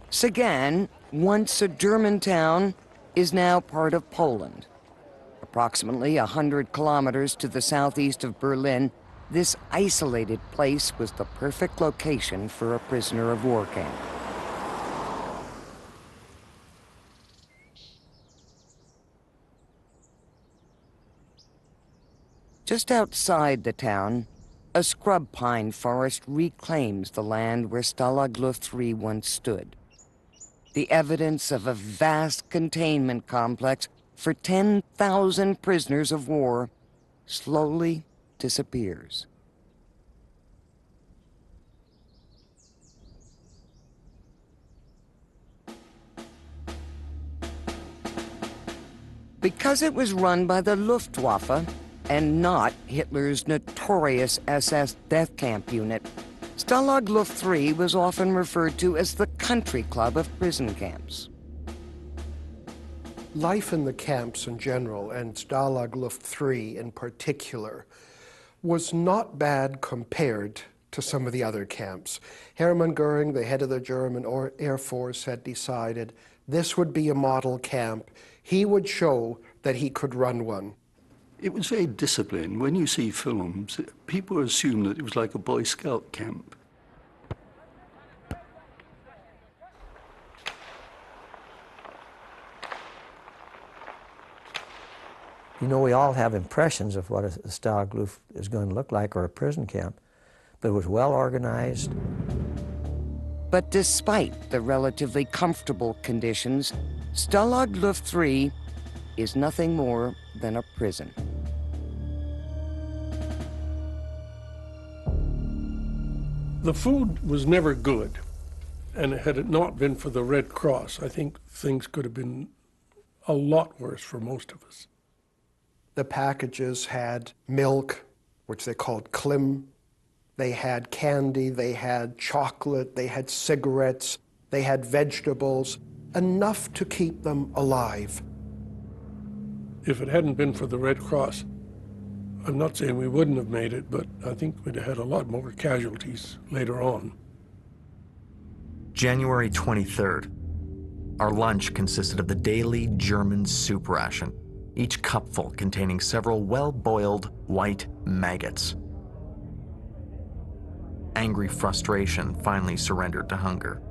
Sagan, once a German town, is now part of Poland. Approximately 100 kilometers to the southeast of Berlin, this isolated place was the perfect location for a prisoner of war camp. Just outside the town, a scrub pine forest reclaims the land where Stalag Luft III once stood. The evidence of a vast containment complex for 10,000 prisoners of war slowly disappears. Because it was run by the Luftwaffe and not Hitler's notorious SS death camp unit, Stalag Luft III was often referred to as the country club of prison camps. Life in the camps in general, and Stalag Luft III in particular, was not bad compared to some of the other camps. Hermann Goering, the head of the German Air Force, had decided this would be a model camp. He would show that he could run one. It was very disciplined. When you see films, people assume that it was like a Boy Scout camp. You know, we all have impressions of what a Stalag Luft is going to look like, or a prison camp, but it was well organized. But despite the relatively comfortable conditions, Stalag Luft III is nothing more than a prison. The food was never good, and had it not been for the Red Cross, I think things could have been a lot worse for most of us. The packages had milk, which they called klim. They had candy, they had chocolate, they had cigarettes, they had vegetables, enough to keep them alive. If it hadn't been for the Red Cross, I'm not saying we wouldn't have made it, but I think we'd have had a lot more casualties later on. January 23rd. Our lunch consisted of the daily German soup ration, each cupful containing several well-boiled white maggots. Angry frustration finally surrendered to hunger,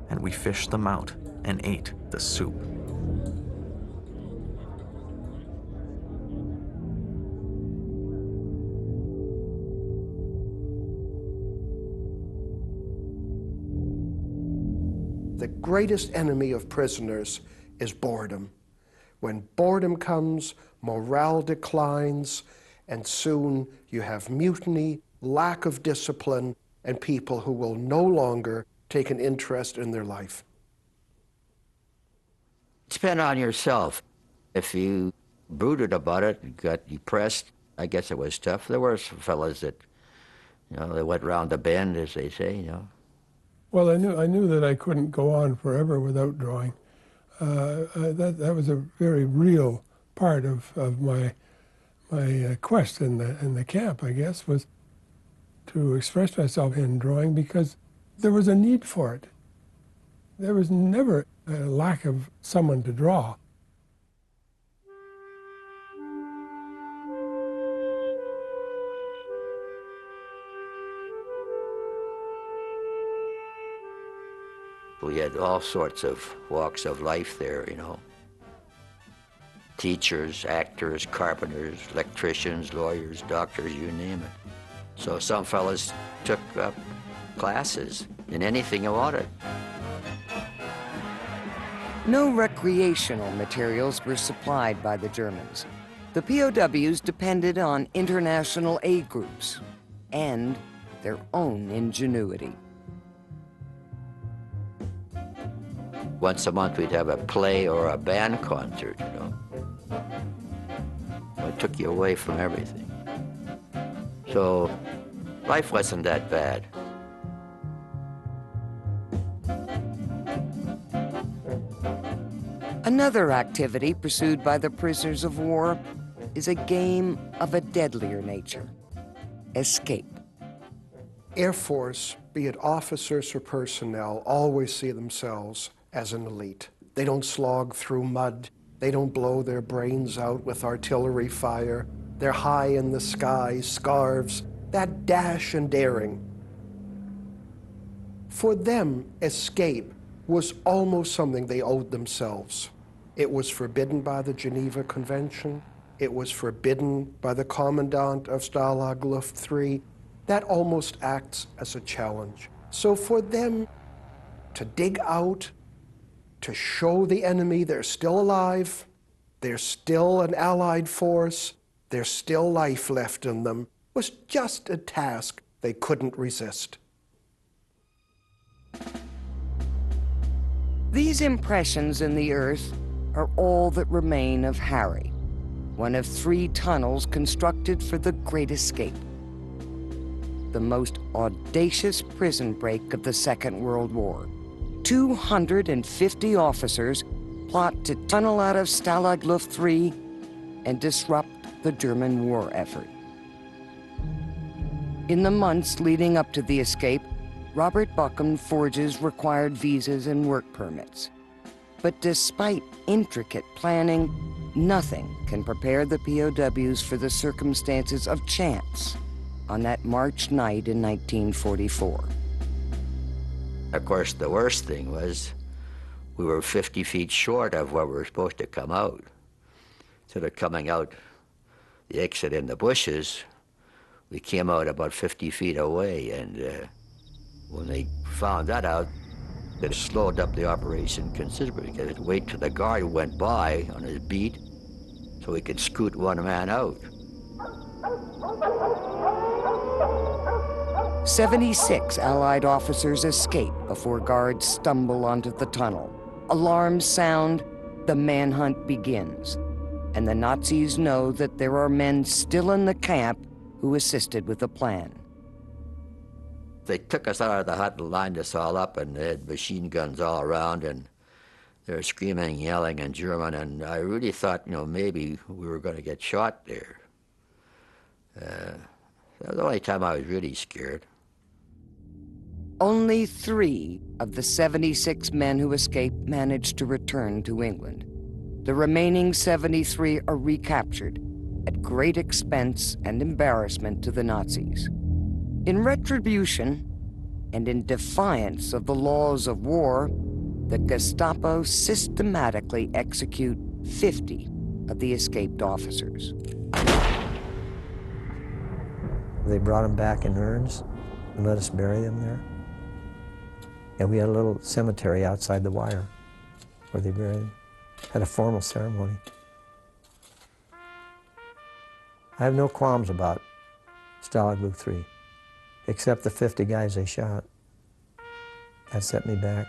and we fished them out and ate the soup. The greatest enemy of prisoners is boredom. When boredom comes, morale declines, and soon you have mutiny, lack of discipline, and people who will no longer take an interest in their life. Depend on yourself. If you brooded about it, got depressed, I guess it was tough. There were some fellas that, they went round the bend, as they say, Well, I knew that I couldn't go on forever without drawing. That was a very real part of my quest in the camp, I guess, was to express myself in drawing because there was a need for it. There was never a lack of someone to draw. We had all sorts of walks of life there, Teachers, actors, carpenters, electricians, lawyers, doctors, you name it. So some fellas took up classes in anything you wanted. No recreational materials were supplied by the Germans. The POWs depended on international aid groups and their own ingenuity. Once a month we'd have a play or a band concert, It took you away from everything. So life wasn't that bad. Another activity pursued by the prisoners of war is a game of a deadlier nature: escape. Air Force, be it officers or personnel, always see themselves as an elite. They don't slog through mud. They don't blow their brains out with artillery fire. They're high in the sky, scarves, that dash and daring. For them, escape was almost something they owed themselves. It was forbidden by the Geneva Convention. It was forbidden by the commandant of Stalag Luft III. That almost acts as a challenge. So for them to dig out, to show the enemy they're still alive, they're still an allied force, there's still life left in them, was just a task they couldn't resist. These impressions in the earth are all that remain of Harry, one of 3 tunnels constructed for the Great Escape, the most audacious prison break of the Second World War. 250 officers plot to tunnel out of Stalag Luft III and disrupt the German war effort. In the months leading up to the escape, Robert Buchan forges required visas and work permits. But despite intricate planning, nothing can prepare the POWs for the circumstances of chance on that March night in 1944. Of course, the worst thing was we were 50 feet short of where we were supposed to come out. Instead of coming out the exit in the bushes, we came out about 50 feet away, and when they found that out, it slowed up the operation considerably. They had to wait till the guard went by on his beat so we could scoot one man out. 76 Allied officers escape before guards stumble onto the tunnel. Alarms sound, the manhunt begins, and the Nazis know that there are men still in the camp who assisted with the plan. They took us out of the hut and lined us all up, and they had machine guns all around, and they were screaming and yelling in German, and I really thought, maybe we were going to get shot there. That was the only time I was really scared. Only 3 of the 76 men who escaped managed to return to England. The remaining 73 are recaptured at great expense and embarrassment to the Nazis. In retribution, and in defiance of the laws of war, the Gestapo systematically execute 50 of the escaped officers. They brought them back in urns and let us bury them there. And we had a little cemetery outside the wire where they buried them. Had a formal ceremony. I have no qualms about Stalag Luft III, except the 50 guys they shot. That set me back.